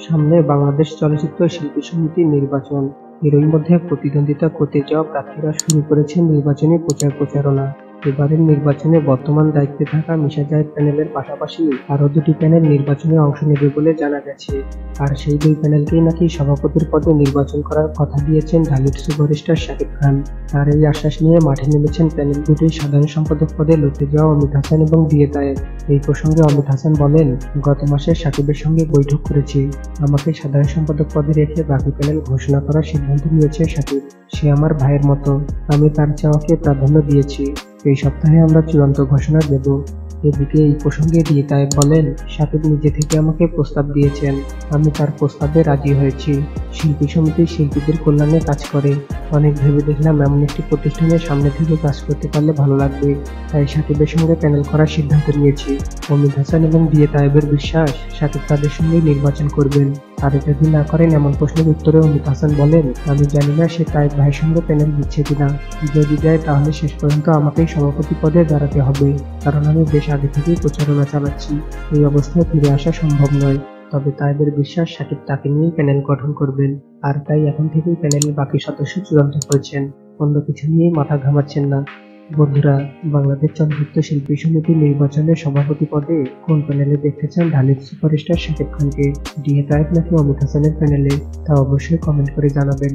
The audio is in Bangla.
সামনে বাংলাদেশ চলচ্চিত্র শিল্পী সমিতির নির্বাচন। এরই মধ্যে প্রতিদ্বন্দ্বিতা করতে যাওয়া প্রার্থীরা শুরু করেছেন নির্বাচনী প্রচারণা। এবারের নির্বাচনে বর্তমান দায়িত্বে থাকা মিশা জায়েদ প্যানেলের পাশাপাশি আরও দুটি প্যানেল নির্বাচনে অংশ নেবে বলে জানা গেছে। আর সেই দুই প্যানেলকেই নাকি সভাপতির পদে নির্বাচন করার কথা দিয়েছেন ঢালিউড সুপারস্টার শাকিব খান। আর এই আশ্বাস নিয়ে মাঠে নেমেছেন প্যানেল দুটির সাধারণ সম্পাদক পদে লড়তে যাওয়া অমিত হাসান এবং দিয়ে তায়েব। এই প্রসঙ্গে অমিত হাসান বলেন, গত মাসে শাকিবের সঙ্গে বৈঠক করেছি। আমাকে সাধারণ সম্পাদক পদে রেখে বাকি প্যানেল ঘোষণা করার সিদ্ধান্ত নিয়েছে শাকিব। সে আমার ভাইয়ের মতো, আমি তার চাওয়াকে প্রাধান্য দিয়েছি। এই সপ্তাহে আমরা চূড়ান্ত ঘোষণা দেব। এদিকে এই প্রসঙ্গে দিয়ে তায়েব বলেন, শাকিব নিজে থেকে আমাকে প্রস্তাব দিয়েছেন, আমি তার প্রস্তাবে রাজি হয়েছি। শিল্পী সমিতি শিল্পীদের কল্যাণে কাজ করে। অনেক ভেবে দেখলাম এমন একটি প্রতিষ্ঠানের সামনে থেকে কাজ করতে পারলে ভালো লাগবে, তাই শাকিবের সঙ্গে প্যানেল করার সিদ্ধান্ত নিয়েছি। অমিত হাসান এবং দিয়ে তায়েবের বিশ্বাস, শাকিব তাদের সঙ্গেই নির্বাচন করবেন। আর যদি না করেন এমন প্রশ্নের উত্তরে অমিত হাসান বলেন, আমি জানি না সে তায়েব ভাইয়ের সঙ্গে প্যানেল দিচ্ছে কিনা। যদি যায় তাহলে শেষ পর্যন্ত আমাকেই সভাপতি পদে দাঁড়াতে হবে, কারণ আমি বেশ আগে থেকেই প্রচারণা চালাচ্ছি। এই অবস্থায় ফিরে আসা সম্ভব নয়। তবে তায়েবের বিশ্বাস শাকিব তাকে নিয়েই প্যানেল গঠন করবেন। আর তাই এখন থেকেই প্যানেলের বাকি সদস্য চূড়ান্ত করেছেন, অন্য কিছু নিয়েই মাথা ঘামাচ্ছেন না। বন্ধুরা, বাংলাদেশ চলচ্চিত্র শিল্পী সমিতির নির্বাচনের সভাপতি পদে কোন প্যানেলে দেখতে চান ঢালিউড সুপারস্টার শাকিব খানকে? দিয়ে তায়েব নাকি অমিত হাসানের প্যানেলে? তা অবশ্যই কমেন্ট করে জানাবেন।